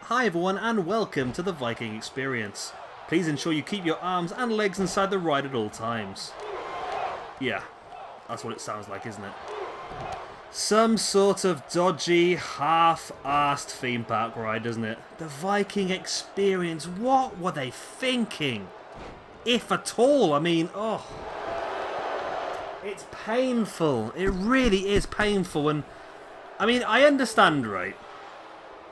Hi everyone and welcome to the Viking Experience. Please ensure you keep your arms and legs inside the ride at all times. Yeah, that's what it sounds like, isn't it? Some sort of dodgy, half-arsed theme park ride, doesn't it? The Viking Experience, what were they thinking? If at all, I mean, oh. It's painful. It really is painful, and I mean, I understand, right?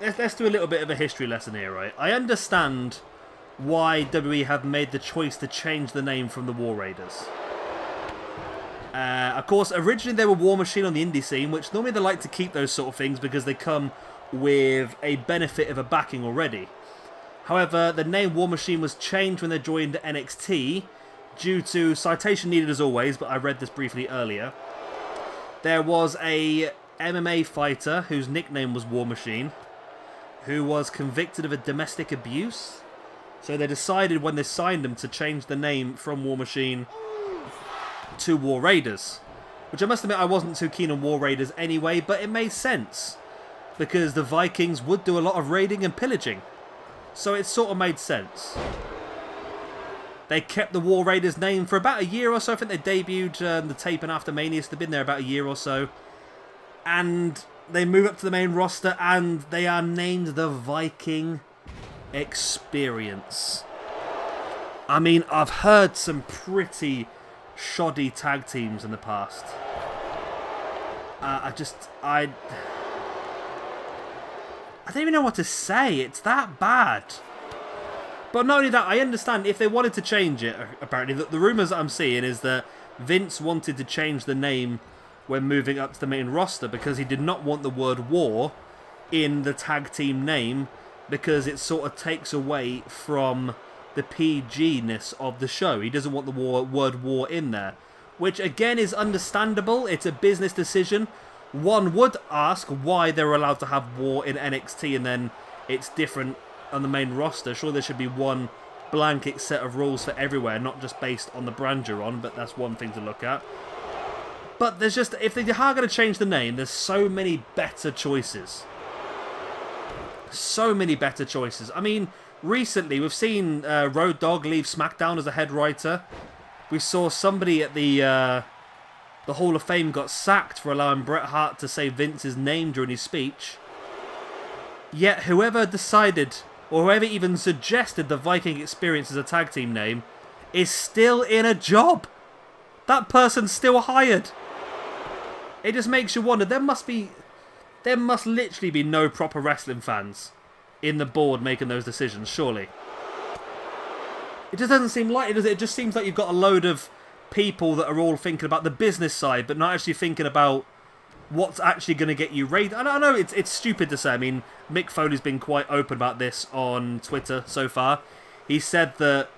Let's do a little bit of a history lesson here, right? I understand why WWE have made the choice to change the name from the War Raiders. Of course, originally they were War Machine on the indie scene, which normally they like to keep those sort of things because they come with a benefit of a backing already. However, the name War Machine was changed when they joined NXT due to citation needed as always, but I read this briefly earlier. There was a MMA fighter whose nickname was War Machine, who was convicted of a domestic abuse. So they decided when they signed him to change the name from War Machine to War Raiders. Which I must admit I wasn't too keen on War Raiders anyway, but it made sense. Because the Vikings would do a lot of raiding and pillaging. So it sort of made sense. They kept the War Raiders name for about a year or so. I think they debuted the taping after Mania, so they've been there about a year or so. And they move up to the main roster and they are named the Viking Experience. I mean, I've heard some pretty shoddy tag teams in the past. I don't even know what to say. It's that bad. But not only that, I understand if they wanted to change it, apparently, the rumours that I'm seeing is that Vince wanted to change the name when moving up to the main roster because he did not want the word war in the tag team name because it sort of takes away from the PG-ness of the show. He doesn't want the word war in there, which again is understandable. It's a business decision. One would ask why they're allowed to have war in NXT and then it's different on the main roster. Sure, there should be one blanket set of rules for everywhere, not just based on the brand you're on, but that's one thing to look at. But there's just, if they are going to change the name, there's so many better choices. So many better choices. I mean, recently we've seen Road Dogg leave SmackDown as a head writer. We saw somebody at the Hall of Fame got sacked for allowing Bret Hart to say Vince's name during his speech. Yet whoever decided, or whoever even suggested the Viking Experience as a tag team name, is still in a job. That person's still hired. It just makes you wonder, there must literally be no proper wrestling fans in the board making those decisions, surely. It just doesn't seem like it, does it? It just seems like you've got a load of people that are all thinking about the business side, but not actually thinking about what's actually going to get you rated. I know it's stupid to say. I mean, Mick Foley's been quite open about this on Twitter so far. He said that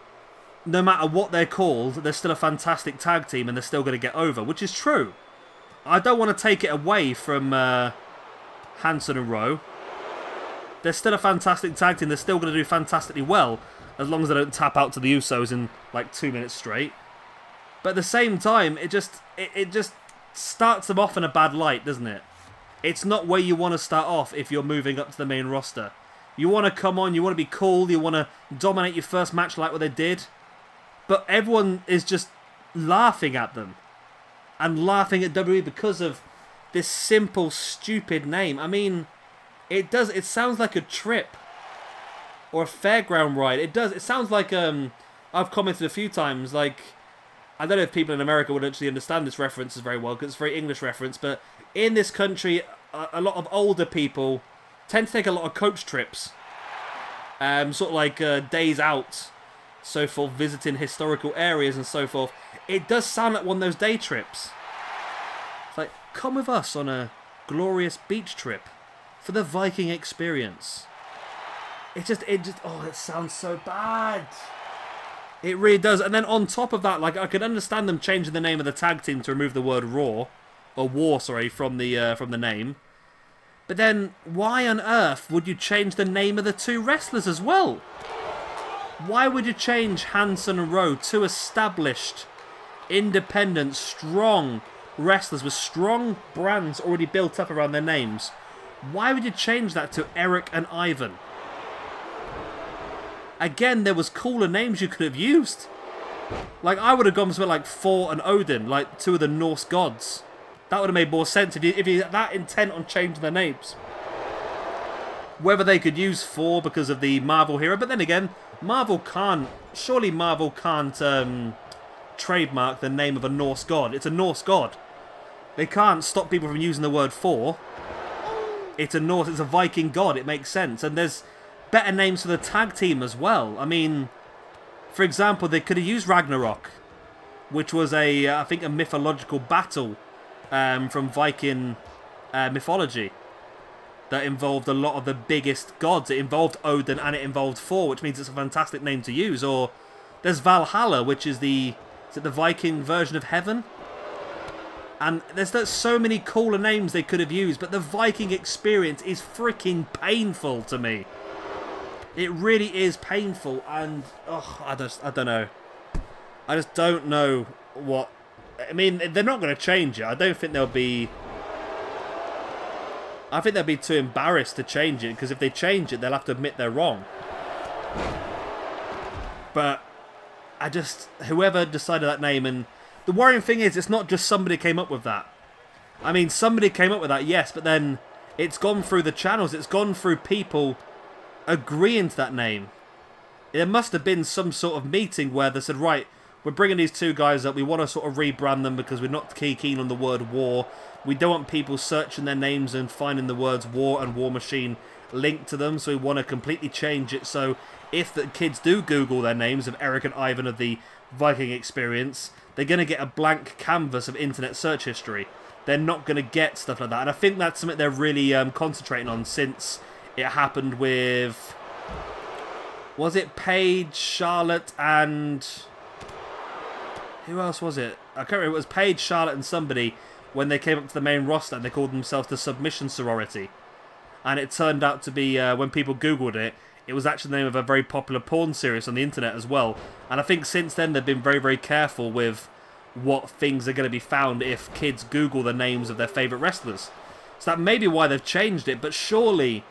no matter what they're called, they're still a fantastic tag team and they're still going to get over, which is true. I don't want to take it away from Hanson and Rowe. They're still a fantastic tag team. They're still going to do fantastically well, as long as they don't tap out to the Usos in like 2 minutes straight. But at the same time, it just starts them off in a bad light, doesn't it? It's not where you want to start off if you're moving up to the main roster. You want to come on, you want to be cool, you want to dominate your first match like what they did. But everyone is just laughing at them. And laughing at WWE because of this simple, stupid name. I mean, it sounds like a trip. Or a fairground ride. It sounds like, I've commented a few times, like, I don't know if people in America would actually understand this reference very well, because it's a very English reference, but in this country, a lot of older people tend to take a lot of coach trips. Sort of like days out, so forth, visiting historical areas and so forth. It does sound like one of those day trips. It's like, come with us on a glorious beach trip for the Viking Experience. It sounds so bad. It really does. And then on top of that, like, I could understand them changing the name of the tag team to remove the word Raw, or War, sorry, from the name. But then, why on earth would you change the name of the two wrestlers as well? Why would you change Hanson and Rowe, two established, independent, strong wrestlers with strong brands already built up around their names? Why would you change that to Eric and Ivan? again, there was cooler names you could have used. Like, I would have gone for something like Thor and Odin, like two of the Norse gods. That would have made more sense if you're that intent on changing their names. Whether they could use Thor because of the Marvel hero, but then again, surely Marvel can't trademark the name of a Norse god. It's a Norse god. They can't stop people from using the word Thor. It's a Viking god, it makes sense. And there's better names for the tag team as well. I mean, for example, they could have used Ragnarok, which was I think a mythological battle from Viking mythology that involved a lot of the biggest gods. It involved Odin and it involved Thor, which means it's a fantastic name to use. Or there's Valhalla, which is the Viking version of heaven. And there's so many cooler names they could have used, but the Viking Experience is freaking painful to me. It really is painful, and I don't know. I just don't know what. I mean, they're not going to change it. I don't think they'll be. I think they'll be too embarrassed to change it, because if they change it, they'll have to admit they're wrong. But whoever decided that name, and the worrying thing is, it's not just somebody came up with that. I mean, somebody came up with that, yes, but then it's gone through the channels. It's gone through people agreeing to that name. There must have been some sort of meeting where they said, right, we're bringing these two guys up. We want to sort of rebrand them because we're not keen on the word war. We don't want people searching their names and finding the words war and War Machine linked to them. So we want to completely change it. So if the kids do Google their names of Eric and Ivan of the Viking Experience, they're going to get a blank canvas of internet search history. They're not going to get stuff like that. And I think that's something they're really concentrating on since it happened with... Was it Paige, Charlotte, and... Who else was it? I can't remember. It was Paige, Charlotte, and somebody when they came up to the main roster and they called themselves the Submission Sorority. And it turned out to be, when people Googled it, it was actually the name of a very popular porn series on the internet as well. And I think since then they've been very, very careful with what things are going to be found if kids Google the names of their favourite wrestlers. So that may be why they've changed it, but surely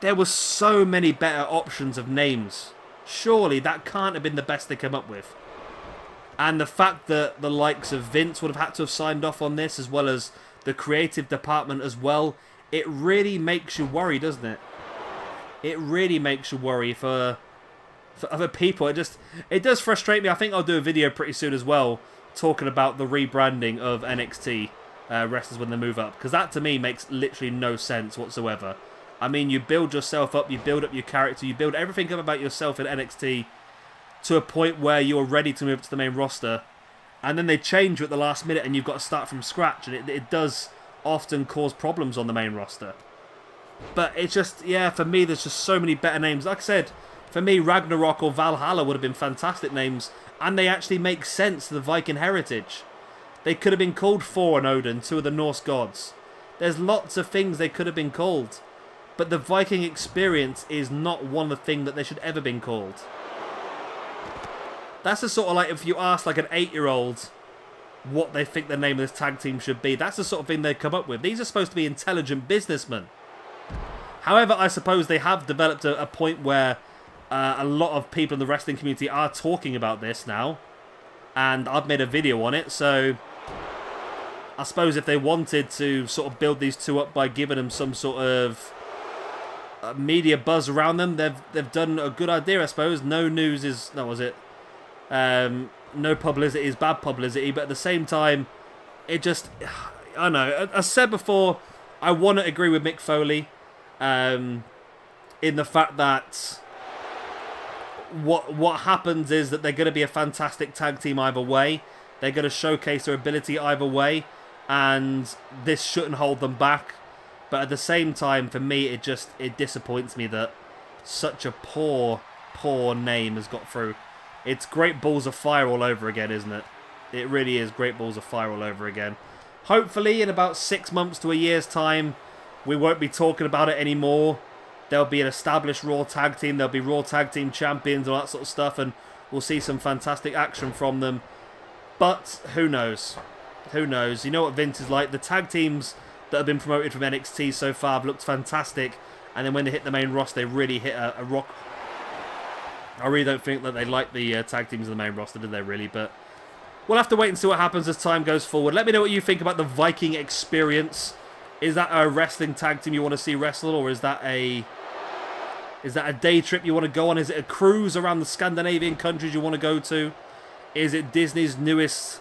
there were so many better options of names. Surely that can't have been the best they came up with. And the fact that the likes of Vince would have had to have signed off on this, as well as the creative department as well, it really makes you worry, doesn't it? It really makes you worry for other people. It does frustrate me. I think I'll do a video pretty soon as well, talking about the rebranding of NXT wrestlers when they move up. Because that, to me, makes literally no sense whatsoever. I mean, you build yourself up, you build up your character, you build everything up about yourself in NXT to a point where you're ready to move to the main roster. And then they change you at the last minute and you've got to start from scratch. And it does often cause problems on the main roster. But it's just, yeah, for me, there's just so many better names. Like I said, for me, Ragnarok or Valhalla would have been fantastic names. And they actually make sense to the Viking heritage. They could have been called Thor and Odin, two of the Norse gods. There's lots of things they could have been called. But the Viking Experience is not one of the things that they should ever been called. That's the sort of like, if you ask like an 8-year-old what they think the name of this tag team should be, that's the sort of thing they come up with. These are supposed to be intelligent businessmen. However, I suppose they have developed a point where a lot of people in the wrestling community are talking about this now. And I've made a video on it, so I suppose if they wanted to sort of build these two up by giving them some sort of media buzz around them, they've done a good idea, I suppose. No news is... No, was it? No publicity is bad publicity, but at the same time, it just... I don't know. As I said before, I want to agree with Mick Foley in the fact that what happens is that they're going to be a fantastic tag team either way. They're going to showcase their ability either way, and this shouldn't hold them back. But at the same time, for me, it disappoints me that such a poor name has got through. It's Great Balls of Fire all over again, isn't it? It really is Great Balls of Fire all over again. Hopefully, in about 6 months to a year's time, we won't be talking about it anymore. There'll be an established Raw Tag Team. There'll be Raw Tag Team Champions and all that sort of stuff, and we'll see some fantastic action from them. But who knows? Who knows? You know what Vince is like. The tag teams that have been promoted from NXT so far have looked fantastic, and then when they hit the main roster, they really hit a rock I really don't think that they like the tag teams in the main roster, did they really? But we'll have to wait and see what happens as time goes forward. Let me know what you think about the Viking Experience. Is that a wrestling tag team you want to see wrestle, or is that a day trip you want to go on? Is it a cruise around the Scandinavian countries you want to go to? Is it Disney's newest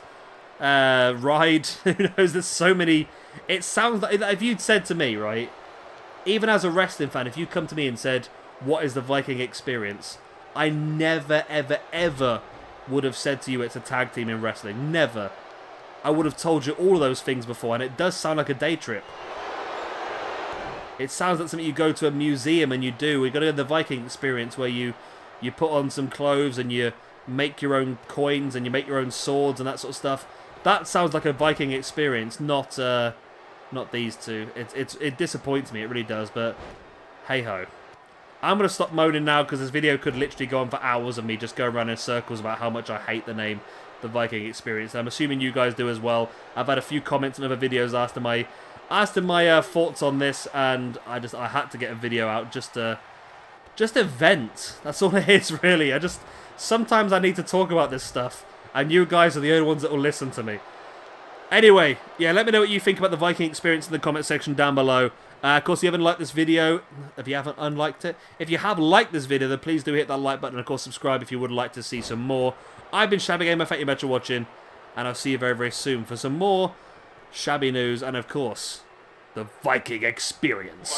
ride? Who knows? There's so many. It sounds like, if you'd said to me, right, even as a wrestling fan, if you come to me and said, what is the Viking Experience? I never, ever, ever would have said to you it's a tag team in wrestling. Never. I would have told you all those things before, and it does sound like a day trip. It sounds like something you go to a museum and you do. We got to go to the Viking Experience where you put on some clothes and you make your own coins and you make your own swords and that sort of stuff. That sounds like a Viking Experience, not these two. It disappoints me, it really does, but hey ho. I'm going to stop moaning now because this video could literally go on for hours of me just going around in circles about how much I hate the name the Viking Experience. I'm assuming you guys do as well. I've had a few comments in other videos asking my thoughts on this, and I had to get a video out just to vent. That's all it is, really. Sometimes I need to talk about this stuff, and you guys are the only ones that will listen to me. Anyway, yeah, let me know what you think about the Viking Experience in the comment section down below. Of course, if you haven't liked this video, if you haven't unliked it, if you have liked this video, then please do hit that like button, and of course subscribe if you would like to see some more. I've been Shabby Gamer, thank you much for watching, and I'll see you very, very soon for some more Shabby news, and of course, the Viking Experience.